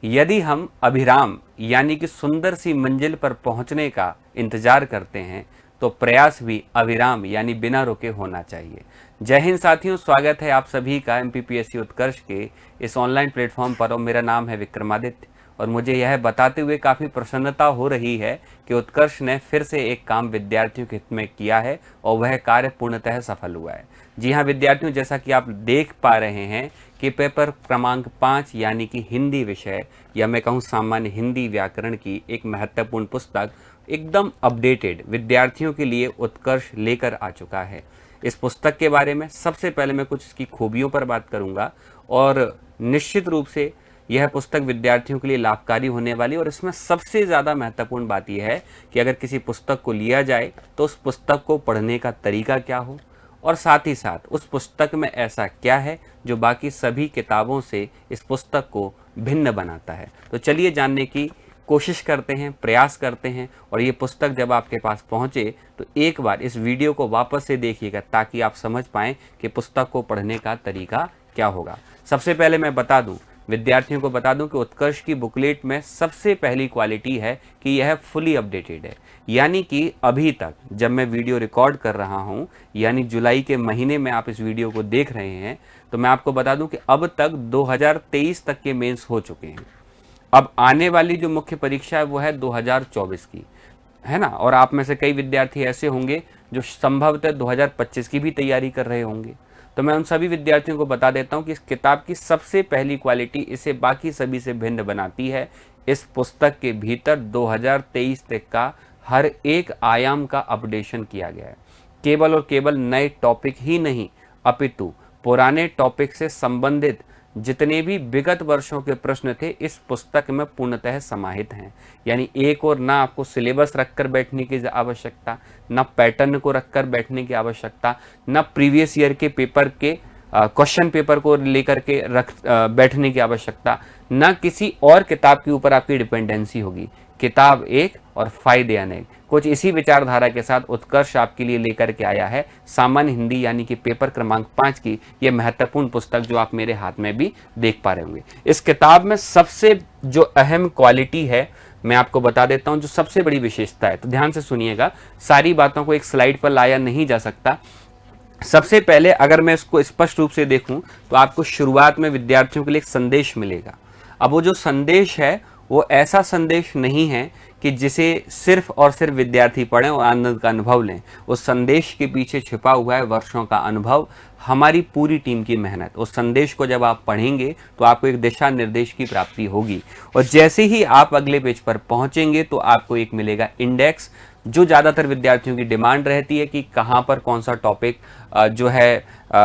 यदि हम अभिराम यानी कि सुंदर सी मंजिल पर पहुंचने का इंतजार करते हैं तो प्रयास भी अविराम यानी बिना रुके होना चाहिए। जय हिंद साथियों, स्वागत है आप सभी का एमपीपीएससी उत्कर्ष के इस ऑनलाइन प्लेटफॉर्म पर। और मेरा नाम है विक्रमादित्य और मुझे यह बताते हुए काफ़ी प्रसन्नता हो रही है कि उत्कर्ष ने फिर से एक काम विद्यार्थियों के हित में किया है और वह कार्य पूर्णतः सफल हुआ है। जी हाँ विद्यार्थियों, जैसा कि आप देख पा रहे हैं कि पेपर क्रमांक 5 यानी कि हिंदी विषय या मैं कहूँ सामान्य हिंदी व्याकरण की एक महत्वपूर्ण पुस्तक एकदम अपडेटेड विद्यार्थियों के लिए उत्कर्ष लेकर आ चुका है। इस पुस्तक के बारे में सबसे पहले मैं कुछ इसकी खूबियों पर बात करूंगा और निश्चित रूप से यह पुस्तक विद्यार्थियों के लिए लाभकारी होने वाली। और इसमें सबसे ज़्यादा महत्वपूर्ण बात यह है कि अगर किसी पुस्तक को लिया जाए तो उस पुस्तक को पढ़ने का तरीका क्या हो और साथ ही साथ उस पुस्तक में ऐसा क्या है जो बाकी सभी किताबों से इस पुस्तक को भिन्न बनाता है। तो चलिए जानने की कोशिश करते हैं, प्रयास करते हैं। और ये पुस्तक जब आपके पास पहुंचे तो एक बार इस वीडियो को वापस से देखिएगा ताकि आप समझ पाएं कि पुस्तक को पढ़ने का तरीका क्या होगा। सबसे पहले मैं विद्यार्थियों को बता दूं कि उत्कर्ष की बुकलेट में सबसे पहली क्वालिटी है कि यह फुली अपडेटेड है। यानी कि अभी तक जब मैं वीडियो रिकॉर्ड कर रहा हूं यानी जुलाई के महीने में आप इस वीडियो को देख रहे हैं तो मैं आपको बता दूं कि अब तक 2023 तक के मेंस हो चुके हैं। अब आने वाली जो मुख्य परीक्षा है वो है 2024 की, है ना। और आप में से कई विद्यार्थी ऐसे होंगे जो संभवतः 2025 की भी तैयारी कर रहे होंगे। तो मैं उन सभी विद्यार्थियों को बता देता हूं कि इस किताब की सबसे पहली क्वालिटी इसे बाकी सभी से भिन्न बनाती है। इस पुस्तक के भीतर 2023 तक का हर एक आयाम का अपडेशन किया गया है। केवल और केवल नए टॉपिक ही नहीं अपितु पुराने टॉपिक से संबंधित जितने भी विगत वर्षों के प्रश्न थे इस पुस्तक में पूर्णतः समाहित हैं। यानी एक और ना आपको सिलेबस रखकर बैठने की आवश्यकता, ना पैटर्न को रखकर बैठने की आवश्यकता, ना प्रीवियस ईयर के पेपर के क्वेश्चन पेपर को लेकर के बैठने की आवश्यकता, ना किसी और किताब के ऊपर आपकी डिपेंडेंसी होगी। किताब एक और फायदे अनेक। कुछ इसी विचारधारा के साथ उत्कर्ष आपके लिए लेकर के आया है सामान्य हिंदी यानी कि पेपर क्रमांक 5 की यह महत्वपूर्ण पुस्तक जो आप मेरे हाथ में भी देख पा रहे होंगे। इस किताब में सबसे जो अहम क्वालिटी है मैं आपको बता देता हूं, जो सबसे बड़ी विशेषता है। तो ध्यान से सुनिएगा, सारी बातों को एक स्लाइड पर लाया नहीं जा सकता। सबसे पहले अगर मैं इसको स्पष्ट रूप से देखूं तो आपको शुरुआत में विद्यार्थियों के लिए एक संदेश मिलेगा। अब वो जो संदेश है वो ऐसा संदेश नहीं है कि जिसे सिर्फ और सिर्फ विद्यार्थी पढ़ें और आनंद का अनुभव लें। उस संदेश के पीछे छिपा हुआ है वर्षों का अनुभव, हमारी पूरी टीम की मेहनत। उस संदेश को जब आप पढ़ेंगे तो आपको एक दिशा निर्देश की प्राप्ति होगी। और जैसे ही आप अगले पेज पर पहुंचेंगे तो आपको एक मिलेगा इंडेक्स, जो ज़्यादातर विद्यार्थियों की डिमांड रहती है कि कहाँ पर कौन सा टॉपिक जो है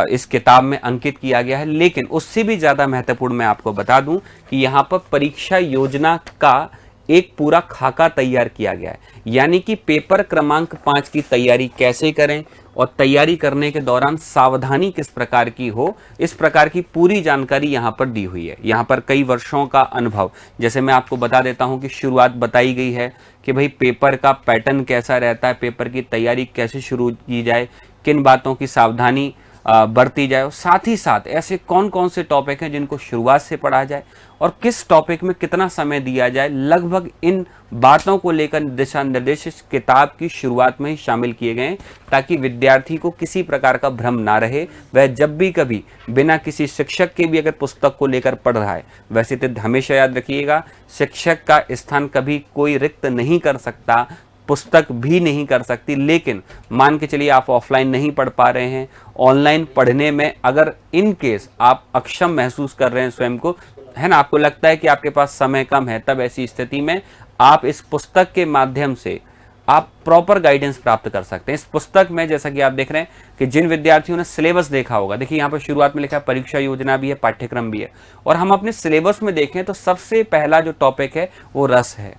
इस किताब में अंकित किया गया है। लेकिन उससे भी ज़्यादा महत्वपूर्ण मैं आपको बता दूं कि यहाँ पर परीक्षा योजना का एक पूरा खाका तैयार किया गया है। यानी कि पेपर क्रमांक 5 की तैयारी कैसे करें और तैयारी करने के दौरान सावधानी किस प्रकार की हो, इस प्रकार की पूरी जानकारी यहाँ पर दी हुई है। यहाँ पर कई वर्षों का अनुभव, जैसे मैं आपको बता देता हूँ कि शुरुआत बताई गई है कि भाई पेपर का पैटर्न कैसा रहता है, पेपर की तैयारी कैसे शुरू की जाए, किन बातों की सावधानी बरती जाए, और साथ ही साथ ऐसे कौन कौन से टॉपिक हैं जिनको शुरुआत से पढ़ा जाए और किस टॉपिक में कितना समय दिया जाए। लगभग इन बातों को लेकर दिशा निर्देश इस किताब की शुरुआत में ही शामिल किए गए हैं ताकि विद्यार्थी को किसी प्रकार का भ्रम ना रहे। वह जब भी कभी बिना किसी शिक्षक के भी अगर पुस्तक को लेकर पढ़ रहा है, वैसे तो हमेशा याद रखिएगा शिक्षक का स्थान कभी कोई रिक्त नहीं कर सकता, पुस्तक भी नहीं कर सकती। लेकिन मान के चलिए आप ऑफलाइन नहीं पढ़ पा रहे हैं, ऑनलाइन पढ़ने में अगर इन केस आप अक्षम महसूस कर रहे हैं स्वयं को, है ना, आपको लगता है कि आपके पास समय कम है, तब ऐसी स्थिति में आप इस पुस्तक के माध्यम से आप प्रॉपर गाइडेंस प्राप्त कर सकते हैं। इस पुस्तक में जैसा कि आप देख रहे हैं कि जिन विद्यार्थियों ने सिलेबस देखा होगा, देखिए यहाँ पर शुरुआत में लिखा है परीक्षा योजना भी है, पाठ्यक्रम भी है। और हम अपने सिलेबस में देखें तो सबसे पहला जो टॉपिक है वो रस है।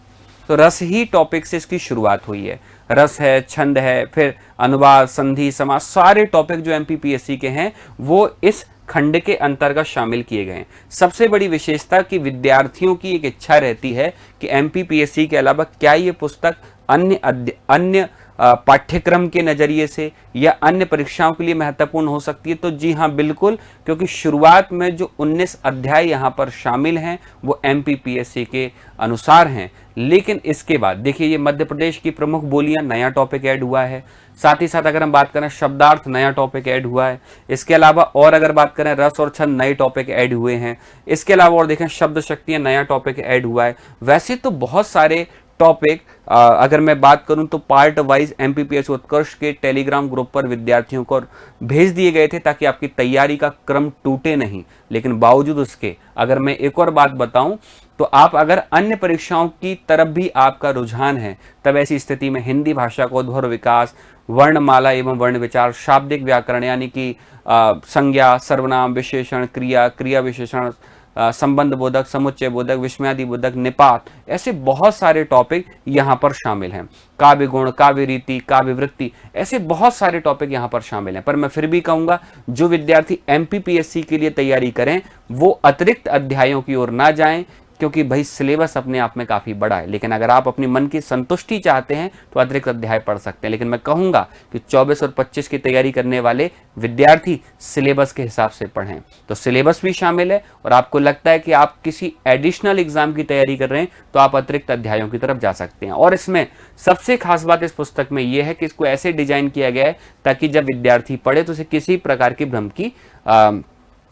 तो रस ही टॉपिक से इसकी शुरुआत हुई है। रस है, छंद है, फिर अनुवाद, संधि, समास, सारे टॉपिक जो एमपीपीएससी के हैं वो इस खंड के अंतर्गत शामिल किए गए हैं। सबसे बड़ी विशेषता कि विद्यार्थियों की एक इच्छा रहती है कि एमपीपीएससी के अलावा क्या ये पुस्तक अन्य पाठ्यक्रम के नज़रिए से या अन्य परीक्षाओं के लिए महत्वपूर्ण हो सकती है? तो जी हाँ, बिल्कुल, क्योंकि शुरुआत में जो 19 अध्याय यहाँ पर शामिल हैं वो MPPSC के अनुसार हैं। लेकिन इसके बाद देखिए, ये मध्य प्रदेश की प्रमुख बोलियां नया टॉपिक ऐड हुआ है। साथ ही साथ अगर हम बात करें शब्दार्थ, नया टॉपिक ऐड हुआ है। इसके अलावा और अगर बात करें रस और छंद, नए टॉपिक ऐड हुए हैं। इसके अलावा और देखें शब्द शक्तियां, नया टॉपिक ऐड हुआ है। वैसे तो बहुत सारे टॉपिक अगर मैं बात करूं तो पार्ट वाइज MPPSC उत्कर्ष के टेलीग्राम ग्रुप पर विद्यार्थियों को भेज दिए गए थे ताकि आपकी तैयारी का क्रम टूटे नहीं। लेकिन बावजूद उसके अगर मैं एक और बात बताऊं तो आप अगर अन्य परीक्षाओं की तरफ भी आपका रुझान है, तब ऐसी स्थिति में हिंदी भाषा को उद्भव विकास, वर्णमाला एवं वर्ण विचार, शाब्दिक व्याकरण यानी कि संज्ञा, सर्वनाम, विशेषण, क्रिया, क्रिया विशेषण, संबंध बोधक, समुच्चय बोधक, विस्मयादि बोधक, निपात, ऐसे बहुत सारे टॉपिक यहाँ पर शामिल हैं। काव्य गुण, काव्य रीति, काव्य वृत्ति, ऐसे बहुत सारे टॉपिक यहाँ पर शामिल हैं। पर मैं फिर भी कहूँगा जो विद्यार्थी MPPSC के लिए तैयारी करें वो अतिरिक्त अध्यायों की ओर ना जाएं, क्योंकि भाई सिलेबस अपने आप में काफ़ी बड़ा है। लेकिन अगर आप अपनी मन की संतुष्टि चाहते हैं तो अतिरिक्त अध्याय पढ़ सकते हैं। लेकिन मैं कहूँगा कि 24 और 25 की तैयारी करने वाले विद्यार्थी सिलेबस के हिसाब से पढ़ें। तो सिलेबस भी शामिल है और आपको लगता है कि आप किसी एडिशनल एग्जाम की तैयारी कर रहे हैं तो आप अतिरिक्त अध्यायों की तरफ जा सकते हैं। और इसमें सबसे खास बात इस पुस्तक में यह है कि इसको ऐसे डिजाइन किया गया है ताकि जब विद्यार्थी पढ़े तो उसे किसी प्रकार की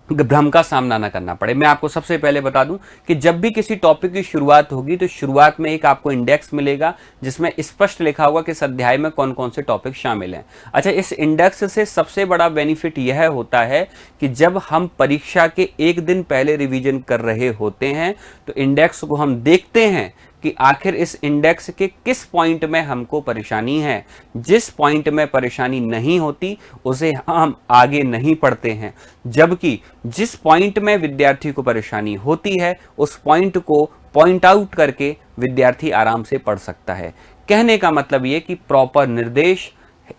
भ्रम का सामना न करना पड़े। मैं आपको सबसे पहले बता दूं कि जब भी किसी टॉपिक की शुरुआत होगी तो शुरुआत में एक आपको इंडेक्स मिलेगा जिसमें स्पष्ट लिखा होगा कि इस अध्याय में कौन कौन से टॉपिक शामिल हैं। अच्छा, इस इंडेक्स से सबसे बड़ा बेनिफिट यह होता है कि जब हम परीक्षा के एक दिन पहले रिवीजन कर रहे होते हैं तो इंडेक्स को हम देखते हैं कि आखिर इस इंडेक्स के किस पॉइंट में हमको परेशानी है। जिस पॉइंट में परेशानी नहीं होती उसे हम आगे नहीं पढ़ते हैं, जबकि जिस पॉइंट में विद्यार्थी को परेशानी होती है उस पॉइंट को पॉइंट आउट करके विद्यार्थी आराम से पढ़ सकता है। कहने का मतलब ये कि प्रॉपर निर्देश,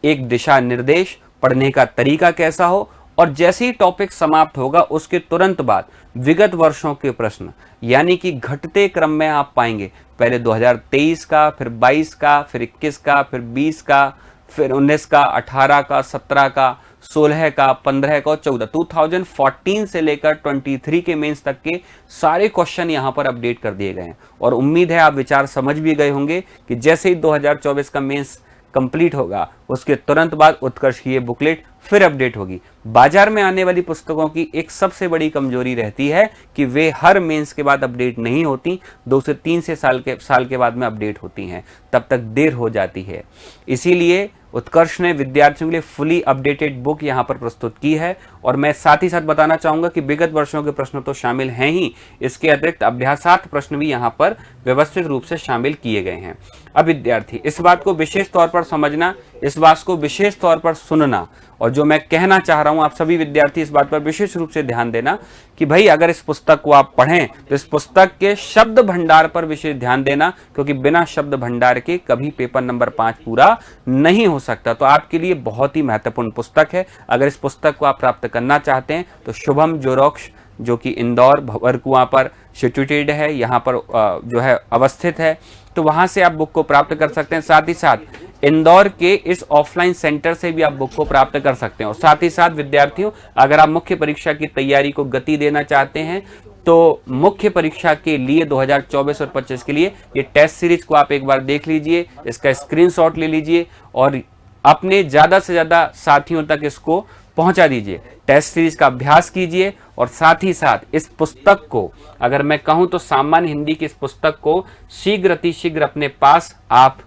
एक दिशा निर्देश, पढ़ने का तरीका कैसा हो, और जैसे ही टॉपिक समाप्त होगा उसके तुरंत बाद विगत वर्षों के प्रश्न यानी कि घटते क्रम में आप पाएंगे। पहले 2023 का, फिर 22 का, फिर 21 का, फिर 20 का, फिर 19 का, 18 का, 17 का, 16 का, 15 का और 14, 2014 से लेकर 23 के मेंस तक के सारे क्वेश्चन यहाँ पर अपडेट कर दिए गए हैं। और उम्मीद है आप विचार समझ भी गए होंगे कि जैसे ही 2024 का मेंस कंप्लीट होगा उसके तुरंत बाद उत्कर्ष की ये बुकलेट फिर अपडेट होगी। बाजार में आने वाली पुस्तकों की एक सबसे बड़ी कमजोरी रहती है कि वे हर मेंस के बाद अपडेट नहीं होती, 2 से 3 साल के बाद में अपडेट होती हैं, तब तक देर हो जाती है। इसीलिए उत्कर्ष ने विद्यार्थियों के लिए फुली अपडेटेड बुक यहाँ पर प्रस्तुत की है। और मैं साथ ही साथ बताना चाहूंगा कि विगत वर्षों के प्रश्न तो शामिल हैं ही, इसके अतिरिक्त अभ्यासार्थ प्रश्न भी यहाँ पर व्यवस्थित रूप से शामिल किए गए हैं। अब विद्यार्थी इस बात को विशेष तौर पर समझना, इस बात को विशेष तौर पर सुनना, और जो मैं कहना चाह रहा हूं आप सभी विद्यार्थी इस बात पर विशेष रूप से ध्यान देना कि भाई अगर इस पुस्तक को आप पढ़ें तो इस पुस्तक के शब्द भंडार पर विशेष ध्यान देना, क्योंकि बिना शब्द भंडार के कभी पेपर नंबर 5 पूरा नहीं हो सकता। तो आपके लिए बहुत ही महत्वपूर्ण पुस्तक है। अगर इस पुस्तक को आप प्राप्त करना चाहते हैं तो शुभम जोरोक्स, जो कि इंदौर भंवरकुआं पर सिचुएटेड है, यहाँ पर जो है अवस्थित है, तो वहां से आप बुक को प्राप्त कर सकते हैं। साथ ही साथ इंदौर के इस ऑफलाइन सेंटर से भी आप बुक को प्राप्त कर सकते हैं। और साथ ही साथ विद्यार्थियों, अगर आप मुख्य परीक्षा की तैयारी को गति देना चाहते हैं तो मुख्य परीक्षा के लिए 2024 और 25 के लिए ये टेस्ट सीरीज को आप एक बार देख लीजिए, इसका स्क्रीनशॉट ले लीजिए और अपने ज़्यादा से ज़्यादा साथियों तक इसको पहुंचा दीजिए। टेस्ट सीरीज का अभ्यास कीजिए और साथ ही साथ इस पुस्तक को, अगर मैं कहूं तो सामान्य हिंदी की इस पुस्तक को शीघ्र अतिशीघ्र अपने पास आप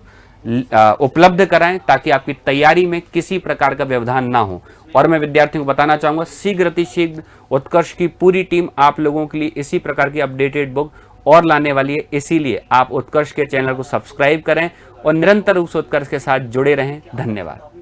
उपलब्ध कराएं ताकि आपकी तैयारी में किसी प्रकार का व्यवधान ना हो। और मैं विद्यार्थियों को बताना चाहूंगा, शीघ्र अतिशीघ्र उत्कर्ष की पूरी टीम आप लोगों के लिए इसी प्रकार की अपडेटेड बुक और लाने वाली है। इसीलिए आप उत्कर्ष के चैनल को सब्सक्राइब करें और निरंतर उस उत्कर्ष के साथ जुड़े रहें। धन्यवाद।